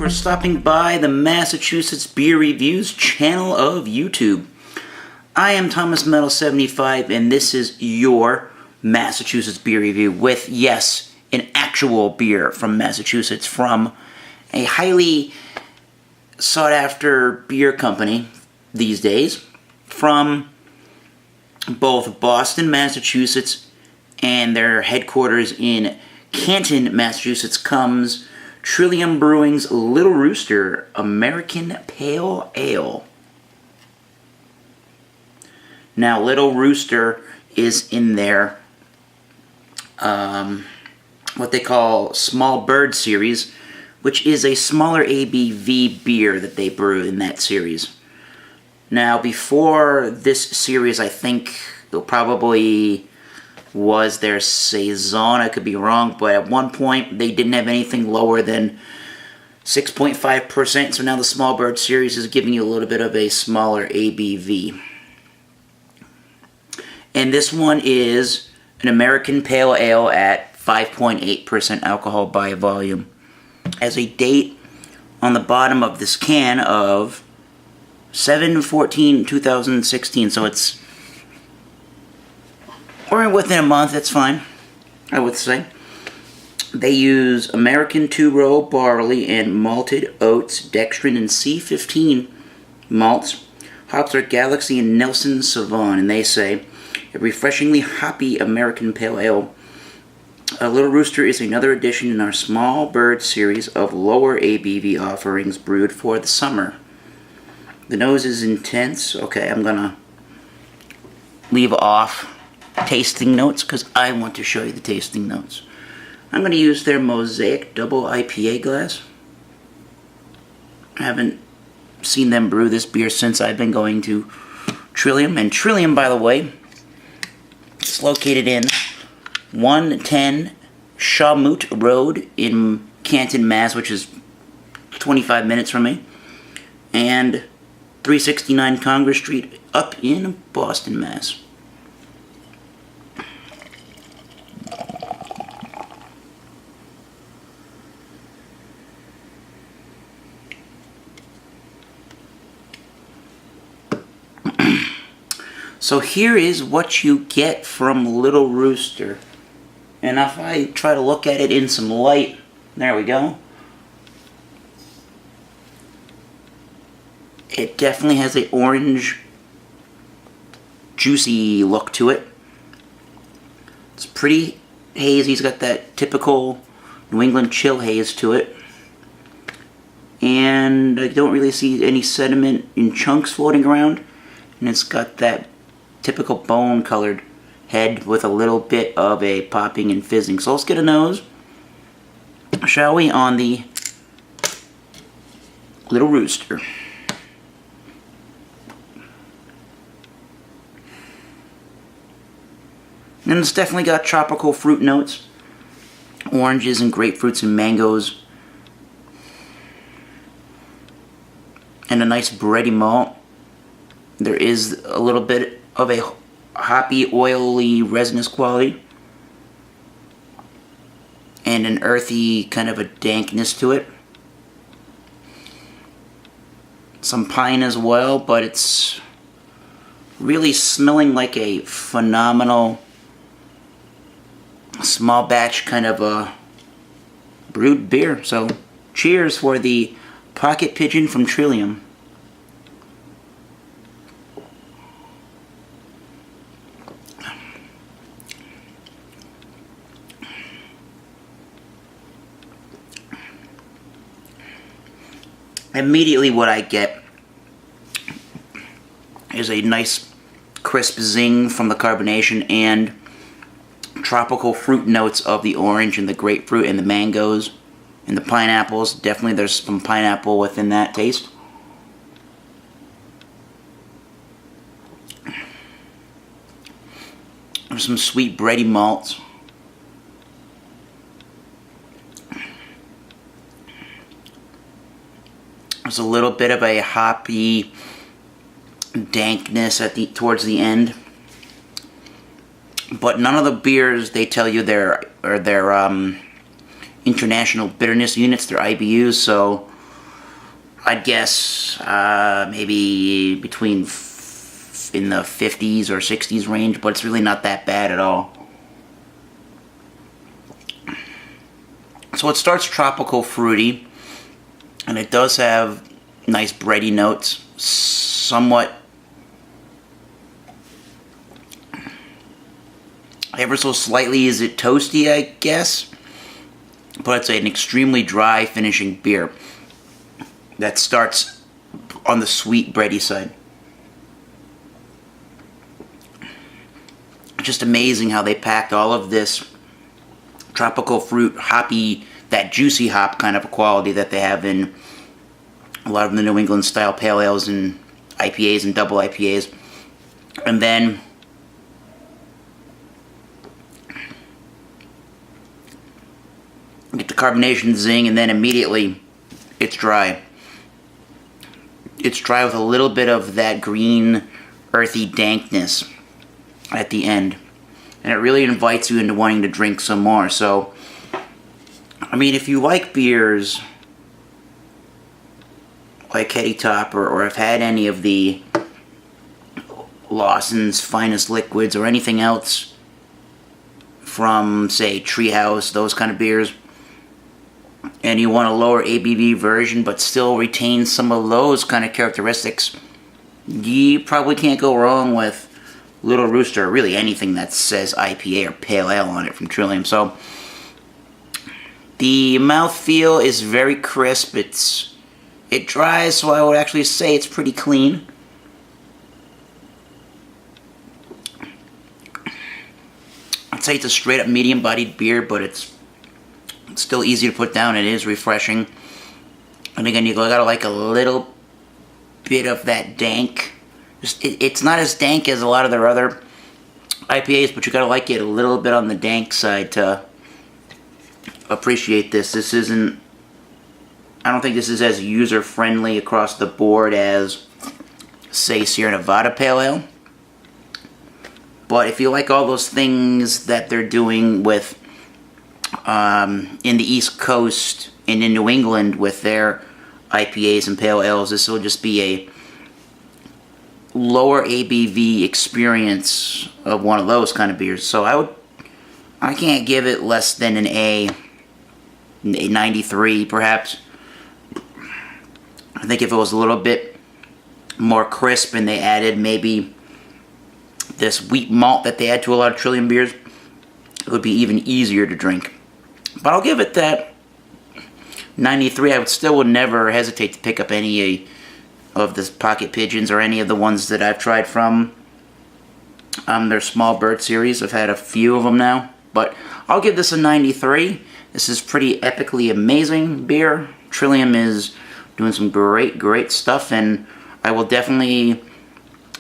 for stopping by the Massachusetts Beer Reviews channel of YouTube. I am Thomas Metal 75 and this is your Massachusetts Beer Review with, yes, an actual beer from Massachusetts from a highly sought after beer company these days from both Boston, Massachusetts and their headquarters in Canton, Massachusetts comes Trillium Brewing's Little Rooster American Pale Ale. Now, Little Rooster is in their what they call Small Bird series, which is a smaller ABV beer that they brew in that series. Now, before this series, I think it probably was their Saison. I could be wrong, but at one point they didn't have anything lower than 6.5%, so now the Small Bird series is giving you a little bit of a smaller ABV. And this one is an American Pale Ale at 5.8% alcohol by volume. Has a date on the bottom of this can of 7/14/2016, so it's or within a month. That's fine, I would say. They use American two-row barley and malted oats, dextrin, and C15 malts. Hops are Galaxy and Nelson Sauvin, and they say a refreshingly hoppy American Pale Ale. A Little Rooster is another addition in our Small Bird series of lower ABV offerings brewed for the summer. The nose is intense. Okay, I'm gonna leave off tasting notes because I want to show you the tasting notes. I'm gonna use their Mosaic Double IPA glass. I haven't seen them brew this beer since I've been going to Trillium. And Trillium, by the way, it's located in 110 Shawmut Road in Canton, Mass, which is 25 minutes from me, and 369 Congress Street up in Boston, Mass. So here is what you get from Little Rooster. And if I try to look at it in some light, there we go. It definitely has an orange, juicy look to it. It's pretty hazy. It's got that typical New England chill haze to it. And I don't really see any sediment in chunks floating around. And it's got that typical bone-colored head with a little bit of a popping and fizzing. So let's get a nose, shall we, on the Little Rooster. And it's definitely got tropical fruit notes, oranges and grapefruits and mangoes, and a nice bready malt. There is a little bit of a hoppy, oily, resinous quality, and an earthy kind of a dankness to it. Some pine as well, but it's really smelling like a phenomenal small batch kind of a brewed beer. So cheers for the Pocket Pigeon from Trillium. Immediately what I get is a nice crisp zing from the carbonation and tropical fruit notes of the orange and the grapefruit and the mangoes and the pineapples. Definitely there's some pineapple within that taste. There's some sweet bready malts. There's a little bit of a hoppy dankness towards the end. But none of the beers, they tell you they're international bitterness units, they're IBUs, so I'd guess maybe between in the 50s or 60s range, but it's really not that bad at all. So it starts tropical fruity, and it does have nice bready notes, somewhat ever so slightly is it toasty, I guess, but it's an extremely dry finishing beer that starts on the sweet bready side. Just amazing how they packed all of this tropical fruit, hoppy, that juicy hop kind of a quality that they have in a lot of the New England style pale ales and IPAs and double IPAs. And then get the carbonation zing, and then immediately it's dry. It's dry with a little bit of that green, earthy dankness at the end. And it really invites you into wanting to drink some more. So, I mean, if you like beers like Hetty Topper, or have had any of the Lawson's Finest Liquids or anything else from, say, Treehouse, those kind of beers, and you want a lower ABV version but still retain some of those kind of characteristics, you probably can't go wrong with Little Rooster, or really anything that says IPA or Pale Ale on it from Trillium. So the mouthfeel is very crisp. It dries, so I would actually say it's pretty clean. I'd say it's a straight up medium bodied beer, but it's still easy to put down. It is refreshing. And again, you gotta like a little bit of that dank. It's not as dank as a lot of their other IPAs, but you gotta like it a little bit on the dank side to appreciate this. This isn't, I don't think this is as user friendly across the board as, say, Sierra Nevada Pale Ale. But if you like all those things that they're doing with in the East Coast and in New England with their IPAs and Pale Ales, this will just be a lower ABV experience of one of those kind of beers. So I can't give it less than an A 93 perhaps. I think if it was a little bit more crisp and they added maybe this wheat malt that they add to a lot of Trillium beers, it would be even easier to drink. But I'll give it that 93. I would never hesitate to pick up any of the Pocket Pigeons or any of the ones that I've tried from their Small Bird series. I've had a few of them now, but I'll give this a 93. This is pretty epically amazing beer. Trillium is doing some great stuff, and I will definitely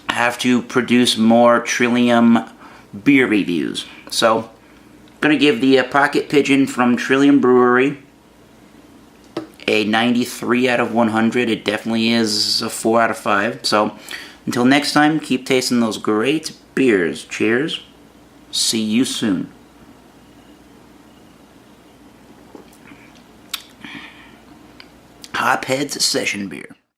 have to produce more Trillium beer reviews. So, I'm going to give the Pocket Pigeon from Trillium Brewery a 93 out of 100. It definitely is a 4 out of 5. So, until next time, keep tasting those great beers. Cheers. See you soon. Hophead's Session Beer.